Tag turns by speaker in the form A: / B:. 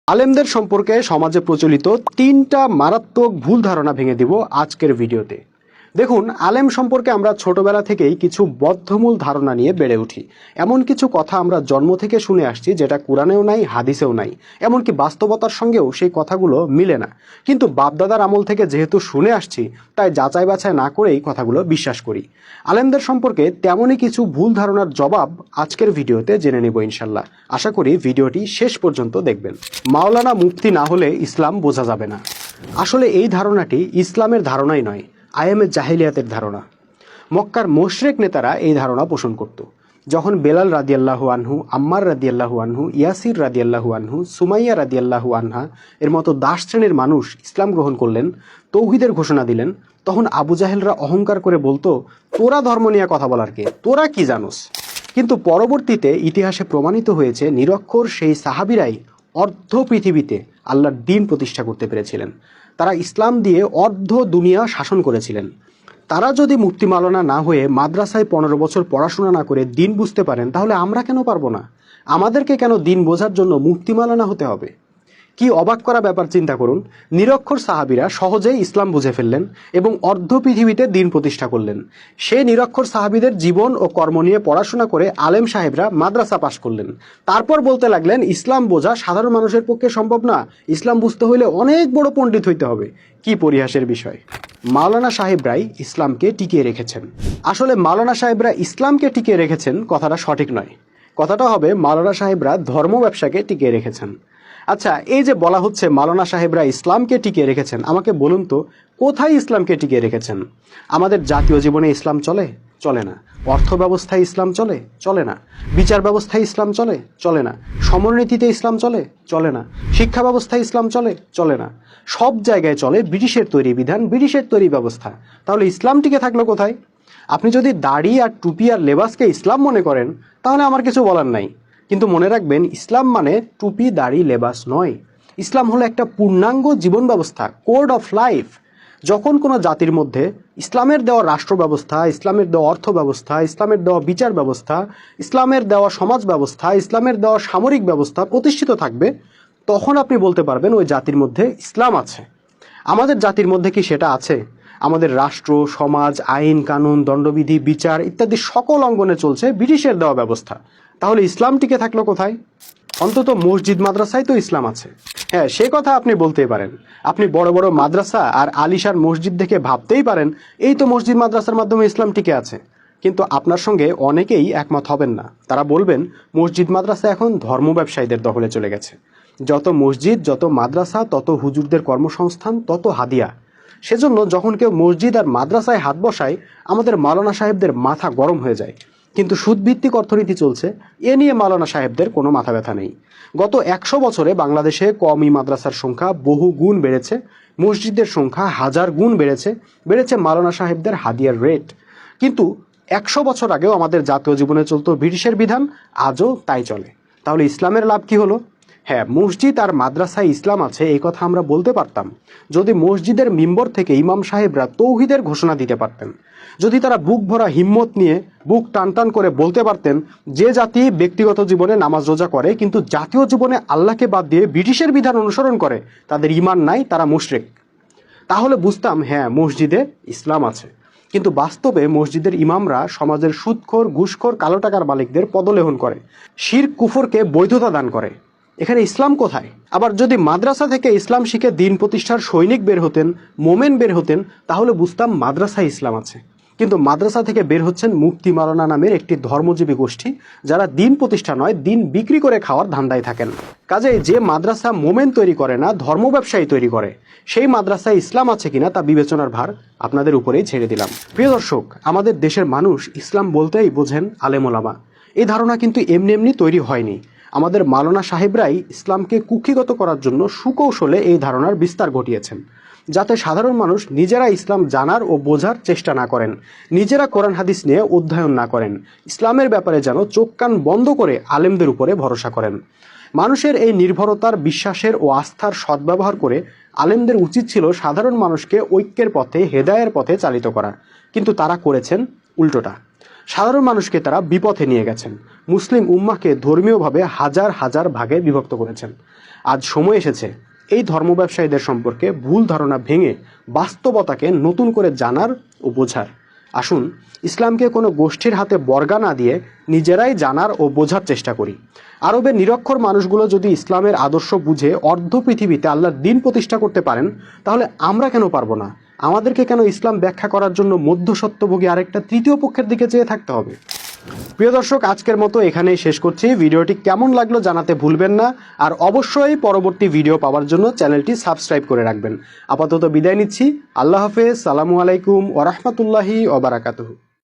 A: আলেমদের সম্পর্কে সমাজে প্রচলিত তিনটা মারাত্মক ভুল ধারণা ভেঙে দিব আজকের ভিডিওতে। দেখুন, আলেম সম্পর্কে আমরা ছোটবেলা থেকেই কিছু বদ্ধমূল ধারণা নিয়ে বেড়ে উঠি। এমন কিছু কথা আমরা জন্ম থেকে শুনে আসছি যেটা কোরআনেও নাই, হাদিসেও নাই, এমনকি বাস্তবতার সঙ্গেও সেই কথাগুলো মিলে না। কিন্তু বাপদাদার আমল থেকে যেহেতু শুনে আসছি, তাই যাচাই বাছাই না করেই কথাগুলো বিশ্বাস করি। আলেমদের সম্পর্কে তেমনই কিছু ভুল ধারণার জবাব আজকের ভিডিওতে জেনে নেব ইনশাল্লাহ। আশা করি ভিডিওটি শেষ পর্যন্ত দেখবেন। মাওলানা মুফতি না হলে ইসলাম বোঝা যাবে না। আসলে এই ধারণাটি ইসলামের ধারণাই নয়, আয়ামে জাহিলিয়াতের ধারণা। মক্কার মুশরিক নেতারা এই ধারণা পোষণ করত। যখন বেলাল রাদিয়াল্লাহু আনহু, আম্মার রাদিয়াল্লাহু আনহু, ইয়াসির রাদিয়াল্লাহু আনহু, সুমাইয়া রাদিয়াল্লাহু আনহা এর মতো দাস শ্রেণীর মানুষ ইসলাম গ্রহণ করলেন, তৌহিদের ঘোষণা দিলেন, তখন আবু জাহেলরা অহংকার করে বলতো, তোরা ধর্ম নিয়ে কথা বলার কে, তোরা কি জানোস? কিন্তু পরবর্তীতে ইতিহাসে প্রমাণিত হয়েছে নিরক্ষর সেই সাহাবীরাই অর্ধ পৃথিবীতে আল্লাহর দ্বীন প্রতিষ্ঠা করতে পেরেছিলেন। তারা ইসলাম দিয়ে অর্ধ দুনিয়া শাসন করেছিলেন। তারা যদি মুফতি মাওলানা না হয়ে মাদ্রাসায় 15 বছর পড়াশোনা না করে দ্বীন বুঝতে পারেন, তাহলে আমরা কেন পারবো না? আমাদেরকে কেন দ্বীন বোঝার জন্য মুফতি মাওলানা হতে হবে? কি অবাক করা ব্যাপার, চিন্তা করুন। নিরক্ষর সাহাবীরা সহজেই ইসলাম বুঝে ফেললেন এবং অর্ধ পৃথিবীতে দ্বীন প্রতিষ্ঠা করলেন। সেই নিরক্ষর সাহাবীদের জীবন ও কর্ম নিয়ে পড়াশোনা করে আলেম সাহেবরা মাদ্রাসা পাশ করলেন। তারপর বলতে লাগলেন, ইসলাম বোঝা সাধারণ মানুষের পক্ষে সম্ভব না, ইসলাম বুঝতে হলে অনেক বড় পণ্ডিত হইতে হবে। কি পরিহাসের বিষয়! মাওলানা সাহেবরাই ইসলামকে টিকিয়ে রেখেছেন। আসলে মাওলানা সাহেবরা ইসলামকে টিকিয়ে রেখেছেন কথাটা সঠিক নয়। কথাটা হবে মাওলানা সাহেবরা ধর্ম ব্যবসাকে টিকিয়ে রেখেছেন। আচ্ছা, এই যে বলা হচ্ছে মাওলানা সাহেবরা ইসলামকে টিকিয়ে রেখেছেন, আমাকে বলুন তো কোথায় ইসলামকে টিকিয়ে রেখেছেন? আমাদের জাতীয় জীবনে ইসলাম চলে? চলে না। অর্থ ব্যবস্থায় ইসলাম চলে? চলে না। বিচার ব্যবস্থায় ইসলাম চলে? চলে না। সমরনীতিতে ইসলাম চলে? চলে না। শিক্ষা ব্যবস্থায় ইসলাম চলে? চলে না। সব জায়গায় চলে ব্রিটিশের তৈরি বিধান, ব্রিটিশের তৈরি ব্যবস্থা। তাহলে ইসলাম টিকে থাকলো কোথায়? আপনি যদি দাড়ি আর টুপি আর লেবাসকে ইসলাম মনে করেন, তাহলে আমার কিছু বলার নাই। কিন্তু মনে রাখবেন, ইসলাম মানে টুপি দাড়ি লেবাস নয়। ইসলাম হলো একটা পূর্ণাঙ্গ জীবন ব্যবস্থা, কোড অফ লাইফ। যখন কোনো জাতির মধ্যে ইসলামের দেওয়া রাষ্ট্র ব্যবস্থা, ইসলামের দেওয়া অর্থ ব্যবস্থা, ইসলামের দেওয়া বিচার ব্যবস্থা, ইসলামের দেওয়া সমাজ ব্যবস্থা, ইসলামের দেওয়া সামরিক ব্যবস্থা প্রতিষ্ঠিত থাকবে, তখন আপনি বলতে পারবেন ওই জাতির মধ্যে ইসলাম আছে। আমাদের জাতির মধ্যে কি সেটা আছে? আমাদের রাষ্ট্র, সমাজ, আইন কানুন, দণ্ডবিধি, বিচার ইত্যাদি সকল অঙ্গনে চলছে ব্রিটিশের দেওয়া ব্যবস্থা। তাহলে ইসলাম টিকে থাকলো কোথায়? অন্তত মসজিদ মাদ্রাসায় তো ইসলাম আছে। হ্যাঁ, সে কথা আপনি বলতেই পারেন। আপনি বড় বড় মাদ্রাসা আর আলিশান মসজিদ দেখে ভাবতেই পারেন এই তো মসজিদ মাদ্রাসার মাধ্যমে ইসলাম টিকে আছে। কিন্তু আপনার সঙ্গে অনেকেই একমত হবেন না। তারা বলবেন, মসজিদ মাদ্রাসা এখন ধর্ম ব্যবসায়ীদের দখলে চলে গেছে। যত মসজিদ, যত মাদ্রাসা, তত হুজুরদের কর্মসংস্থান, তত হাদিয়া। সেজন্য যখন কেউ মসজিদ আর মাদ্রাসায় হাত বসায়, আমাদের মাওলানা সাহেবদের মাথা গরম হয়ে যায়। কিন্তু সুদভিত্তিক অর্থনীতি চলছে, এ নিয়ে মাওলানা সাহেবদের কোনো মাথা ব্যথা নেই। গত 100 বছরে বাংলাদেশে কওমি মাদ্রাসার সংখ্যা বহু গুণ বেড়েছে, মসজিদের সংখ্যা হাজার গুণ বেড়েছে, বেড়েছে মাওলানা সাহেবদের হাদিয়ার রেট। কিন্তু 100 বছর আগেও আমাদের জাতীয় জীবনে চলতো ব্রিটিশের বিধান, আজও তাই চলে। তাহলে ইসলামের লাভ কি হলো? হ্যাঁ, মসজিদ আর মাদ্রাসায় ইসলাম আছে এই কথা আমরা বলতে পারতাম যদি মসজিদের মিম্বর থেকে ইমাম সাহেবরা তৌহিদের ঘোষণা দিতে পারতেন। যদি তারা বুক ভরা হিম্মত নিয়ে বুক টান টান করে বলতে পারতেন, যে জাতি ব্যক্তিগত জীবনে নামাজ রোজা করে কিন্তু জাতীয় জীবনে আল্লাহকে বাদ দিয়ে ব্রিটিশের বিধান অনুসরণ করে, তাদের ঈমান নাই, তারা মুশরিক। তাহলে বুঝতাম, হ্যাঁ, মসজিদে ইসলাম আছে। কিন্তু বাস্তবে মসজিদের ইমামরা সমাজের সুদখোর, ঘুষখোর, কালো টাকার মালিকদের পদলেহন করে, শিরক কুফরকে বৈধতা দান করে। এখানে ইসলাম কোথায়? আবার যদি মাদ্রাসা থেকে ইসলাম শিখে দিন প্রতিষ্ঠার সৈনিক বের হতেন, মোমেন বের হতেন, তাহলে বুঝতাম মাদ্রাসায় ইসলাম আছে। কিন্তু মাদ্রাসা থেকে বের হচ্ছেন মুফতি মাওলানা নামের একটি ধর্মজীবী গোষ্ঠী, যারা দিন প্রতিষ্ঠা নয়, দিন বিক্রি করে খাওয়ার ধান্দায় থাকেন। কাজেই যে মাদ্রাসা মোমেন তৈরি করে না, ধর্ম ব্যবসায়ী তৈরি করে, সেই মাদ্রাসায় ইসলাম আছে কিনা তা বিবেচনার ভার আপনাদের উপরেই ছেড়ে দিলাম। প্রিয় দর্শক, আমাদের দেশের মানুষ ইসলাম বলতেই বোঝেন আলেম ওলামা। এই ধারণা কিন্তু এমনি এমনি তৈরি হয়নি। আমাদের মাওলানা সাহেবরাই ইসলামকে কুক্ষিগত করার জন্য সুকৌশলে এই ধারণার বিস্তার ঘটিয়েছেন, যাতে সাধারণ মানুষ নিজেরা ইসলাম জানার ও বোঝার চেষ্টা না করেন, নিজেরা কোরআন হাদিস নিয়ে অধ্যয়ন না করেন, ইসলামের ব্যাপারে যেন চোখ কান বন্ধ করে আলেমদের উপরে ভরসা করেন। মানুষের এই নির্ভরতার, বিশ্বাসের ও আস্থার সদ্ব্যবহার করে আলেমদের উচিত ছিল সাধারণ মানুষকে ঐক্যের পথে, হেদায়ের পথে চালিত করা। কিন্তু তারা করেছেন উল্টোটা। সাধারণ মানুষকে তারা বিপথে নিয়ে গেছেন, মুসলিম উম্মাহকে ধর্মীয়ভাবে হাজার হাজার ভাগে বিভক্ত করেছেন। আজ সময় এসেছে এই ধর্ম ব্যবসায়ীদের সম্পর্কে ভুল ধারণা ভেঙে বাস্তবতাকে নতুন করে জানার ও বোঝার। আসুন ইসলামকে কোনো গোষ্ঠীর হাতে বর্গা না দিয়ে নিজেরাই জানার ও বোঝার চেষ্টা করি। আরবের নিরক্ষর মানুষগুলো যদি ইসলামের আদর্শ বুঝে অর্ধ পৃথিবীতে আল্লাহর দ্বীন প্রতিষ্ঠা করতে পারেন, তাহলে আমরা কেন পারবো না? আমাদেরকে কেন ইসলাম ব্যাখ্যা করার জন্য মধ্যস্বত্বভোগী আরেকটা তৃতীয় পক্ষের দিকে চেয়ে থাকতে হবে? প্রিয় দর্শক, আজকের মতো এখানেই শেষ করছি। ভিডিওটি কেমন লাগলো জানাতে ভুলবেন না, আর অবশ্যই পরবর্তী ভিডিও পাওয়ার জন্য চ্যানেলটি সাবস্ক্রাইব করে রাখবেন। আপাতত বিদায় নিচ্ছি। আল্লাহ হাফেজ। সালামু আলাইকুম ওয়া রাহমাতুল্লাহি ওয়া বারাকাতুহু।